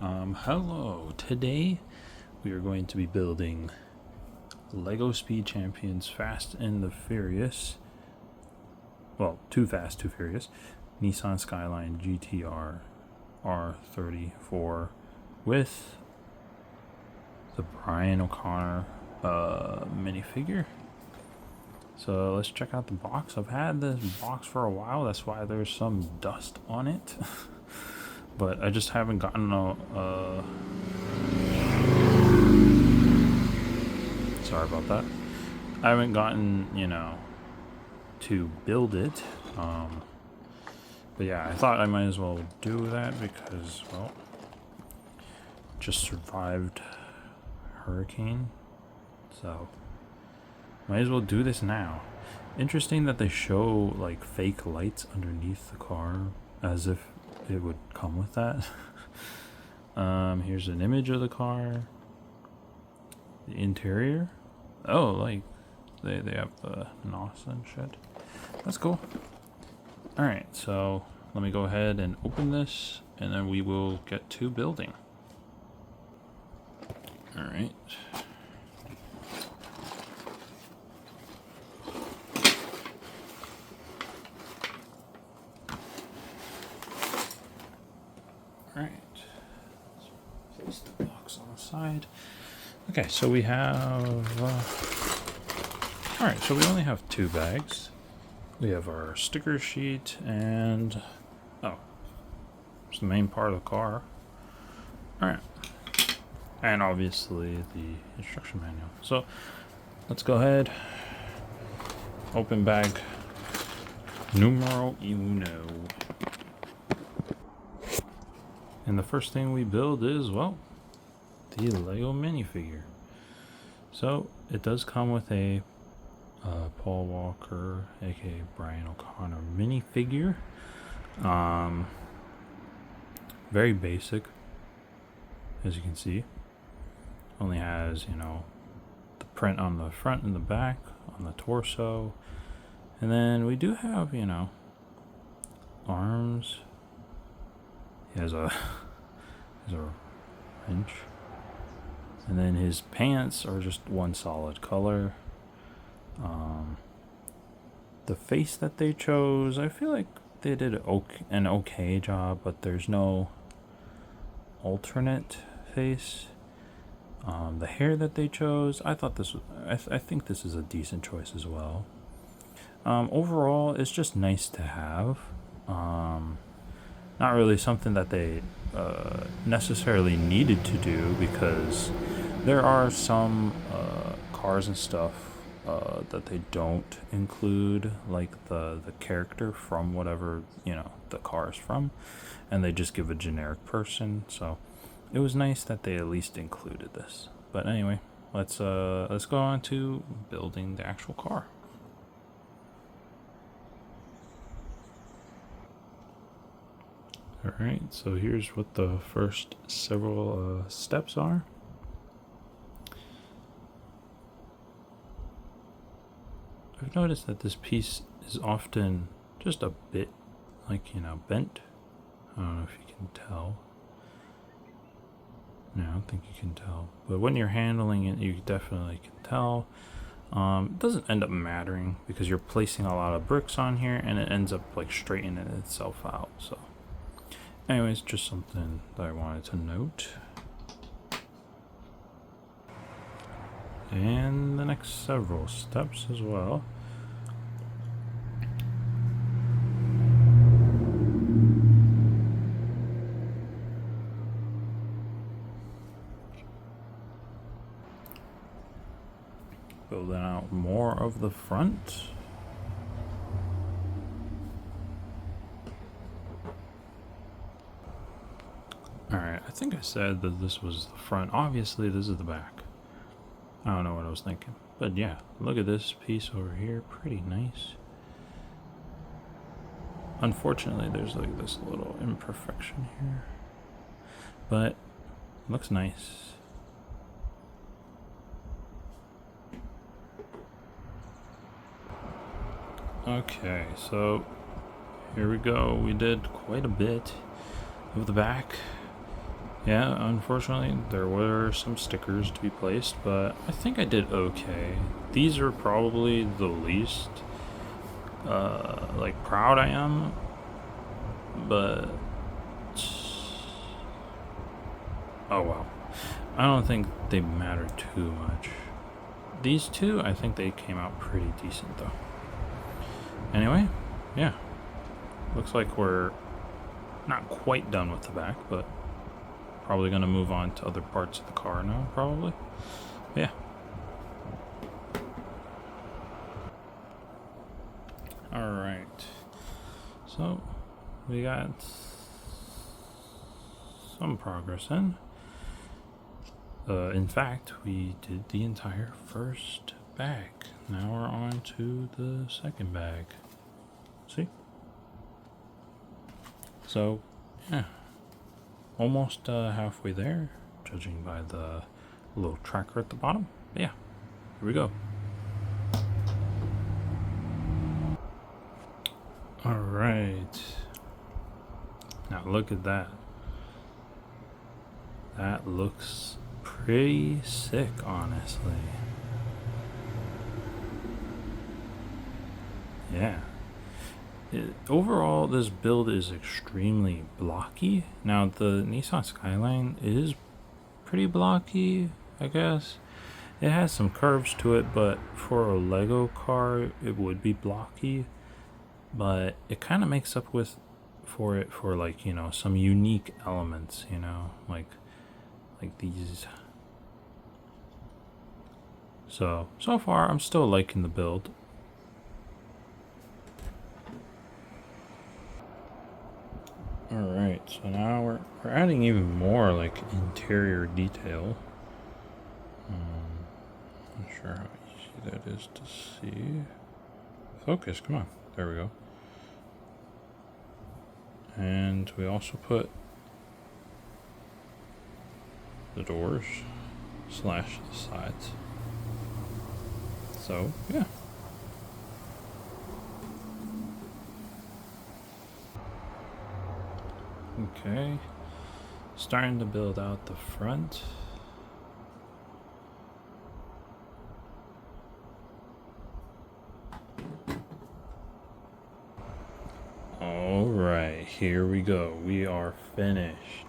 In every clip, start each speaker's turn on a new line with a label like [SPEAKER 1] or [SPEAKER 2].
[SPEAKER 1] Hello. Today we are going to be building Lego Speed Champions Fast and the Furious. Well, Too Fast, Too Furious. Nissan Skyline GTR R34 with the Brian O'Connor minifigure. So let's check out the box. I've had this box for a while. That's why there's some dust on it. But I just haven't gotten sorry about that. I haven't gotten, to build it. But yeah, I thought I might as well do that because, well, just survived hurricane. So might as well do this now. Interesting that they show like fake lights underneath the car as if it would come with that. Here's an image of the car. The interior. Oh, like they have the NOS and shit. That's cool. Alright, so let me go ahead and open this and then we will get to building. Alright. Alright, place the box on the side. Okay, so we have, alright, so we only have 2 bags. We have our sticker sheet and, oh, it's the main part of the car. Alright, and obviously the instruction manual. So, let's go ahead, open bag numero uno. And the first thing we build is, well, the Lego minifigure. So it does come with a Paul Walker, aka Brian O'Connor minifigure. Very basic, as you can see. Only has, the print on the front and the back, on the torso. And then we do have, arms. He has a wrench, and then his pants are just one solid color. The face that they chose, I feel like they did an okay job, but there's no alternate face. The hair that they chose, I thought this was, I think this is a decent choice as well. Overall, it's just nice to have. Not really something that they necessarily needed to do, because there are some cars and stuff that they don't include, like the character from whatever the car is from, and they just give a generic person. So it was nice that they at least included this. But anyway, let's go on to building the actual car. Alright, so here's what the first several steps are. I've noticed that this piece is often just a bit, bent. I don't know if you can tell. No, I don't think you can tell. But when you're handling it, you definitely can tell. It doesn't end up mattering because you're placing a lot of bricks on here and it ends up straightening itself out, so. Anyways, just something that I wanted to note. And the next several steps as well. Building out more of the front. Alright, I think I said that this was the front. Obviously, this is the back. I don't know what I was thinking. But yeah, look at this piece over here. Pretty nice. Unfortunately, there's this little imperfection here. But it looks nice. Okay, so here we go. We did quite a bit of the back. Yeah, unfortunately, there were some stickers to be placed, but I think I did okay. These are probably the least, like, proud I am, but... oh, well. I don't think they matter too much. These two, I think they came out pretty decent, though. Anyway, yeah. Looks like we're not quite done with the back, but probably going to move on to other parts of the car now, probably. Yeah. Alright. So, we got some progress in fact, we did the entire first bag. Now we're on to the second bag. See? So, yeah. Almost halfway there, judging by the little tracker at the bottom. But yeah, here we go. Alright. Now look at that. That looks pretty sick, honestly. Yeah. Overall, this build is extremely blocky. Now, the Nissan Skyline is pretty blocky, I guess. It has some curves to it, but for a Lego car, it would be blocky. But it kind of makes up for it for, like, you know, some unique elements, you know, like these. So far, I'm still liking the build. Alright, so now we're adding even more, like, interior detail. Not sure how easy that is to see. Focus, come on. There we go. And we also put the doors / the sides. So, yeah. Okay. Starting to build out the front. Alright, here we go. We are finished.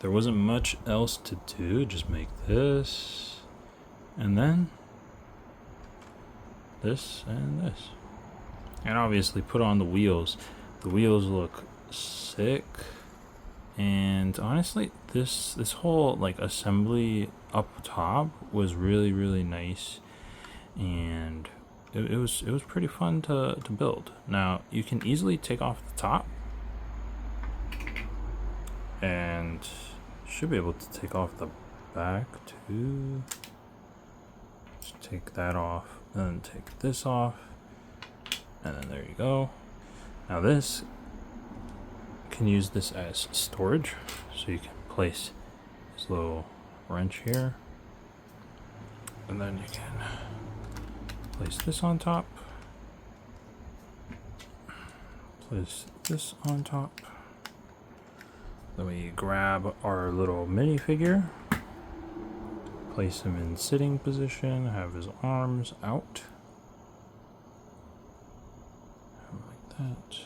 [SPEAKER 1] There wasn't much else to do, just make this, and then this and this. And obviously put on the wheels. The wheels look sick. And honestly, this whole, like, assembly up top was really, really nice. And it was pretty fun to build. Now, you can easily take off the top. And should be able to take off the back too. Just take that off, and then take this off, and then there you go. Now this, you can use this as storage, so you can place this little wrench here, and then you can place this on top, place this on top. Then we grab our little minifigure, place him in sitting position, have his arms out, like that.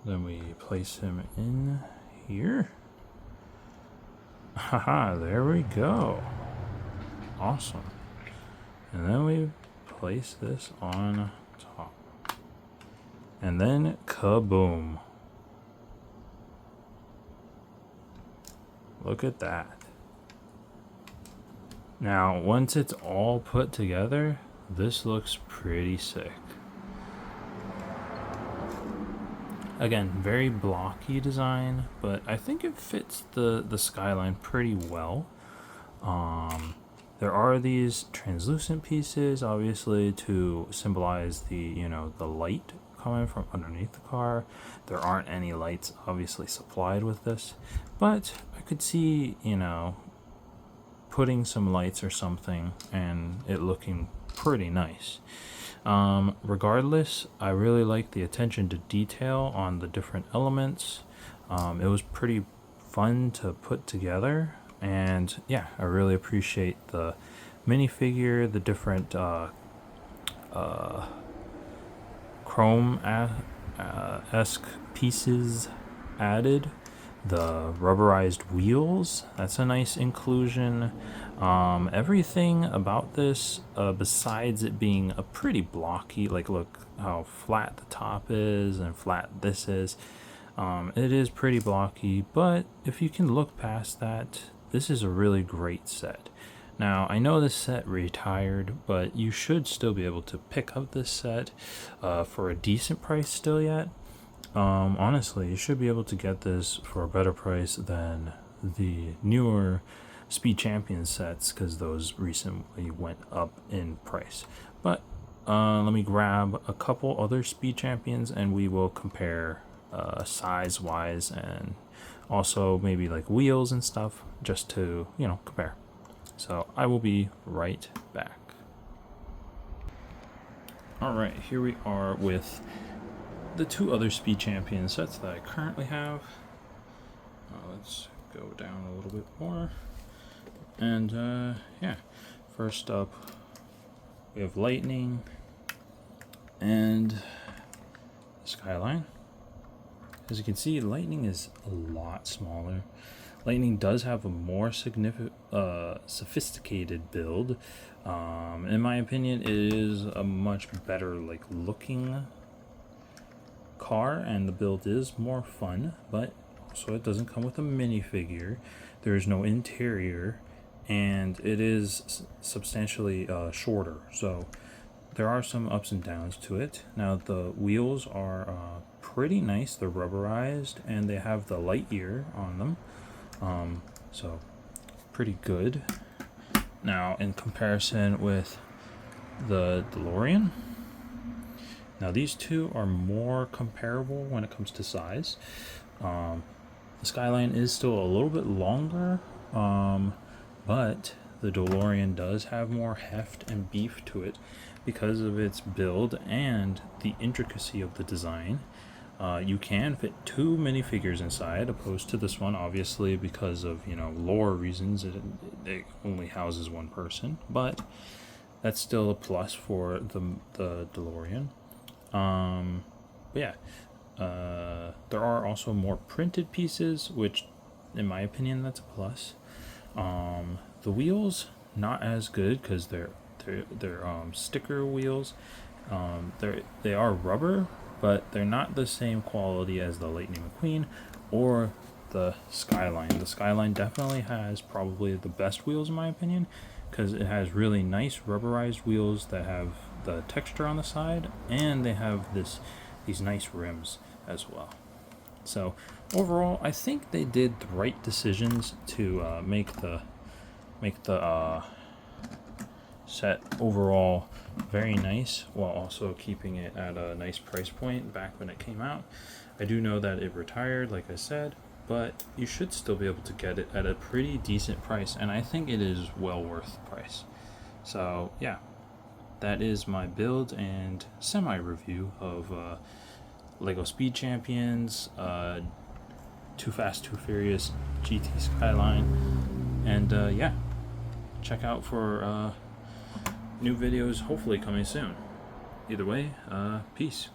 [SPEAKER 1] Then we place him in here. Haha, there we go. Awesome. And then we place this on top. And then kaboom. Look at that. Now, once it's all put together, this looks pretty sick. Again, very blocky design, but I think it fits the Skyline pretty well. There are these translucent pieces, obviously, to symbolize the, you know, the light coming from underneath the car. There aren't any lights obviously supplied with this, but I could see, you know, putting some lights or something and it looking pretty nice. Regardless, I really like the attention to detail on the different elements. It was pretty fun to put together, and yeah, I really appreciate the minifigure, the different chrome-esque pieces added, the rubberized wheels, that's a nice inclusion. Everything about this, besides it being a pretty blocky, like look how flat the top is and flat this is, it is pretty blocky, but if you can look past that, this is a really great set. Now, I know this set retired, but you should still be able to pick up this set for a decent price still yet. Honestly, you should be able to get this for a better price than the newer Speed Champion sets, because those recently went up in price. But let me grab a couple other Speed Champions and we will compare size wise and also maybe like wheels and stuff, just to, you know, compare. So I will be right back. Alright, here we are with the two other Speed Champion sets that I currently have. Let's go down a little bit more. And yeah, first up we have Lightning and Skyline. As you can see, Lightning is a lot smaller. Lightning does have a more sophisticated build. In my opinion, it is a much better looking car, and the build is more fun, but also it doesn't come with a minifigure. There is no interior, and it is substantially shorter. So there are some ups and downs to it. Now the wheels are pretty nice. They're rubberized and they have the light ear on them. So pretty good. Now in comparison with the DeLorean, now these two are more comparable when it comes to size. The Skyline is still a little bit longer, but the DeLorean does have more heft and beef to it because of its build and the intricacy of the design. You can fit two minifigures inside, opposed to this one, obviously, because of, you know, lore reasons. It only houses one person, but that's still a plus for the DeLorean. But yeah, there are also more printed pieces, which, in my opinion, that's a plus. The wheels, not as good because they're sticker wheels. They are rubber, but they're not the same quality as the Lightning McQueen or the Skyline. The Skyline definitely has probably the best wheels in my opinion, because it has really nice rubberized wheels that have the texture on the side, and they have these nice rims as well. So overall, I think they did the right decisions to make the set overall very nice, while also keeping it at a nice price point back when it came out. I do know that it retired, like I said, but you should still be able to get it at a pretty decent price, and I think it is well worth the price. So yeah, that is my build and semi-review of Lego Speed Champions, Too Fast, Too Furious GT Skyline, and yeah, check out for new videos hopefully coming soon. Either way, peace.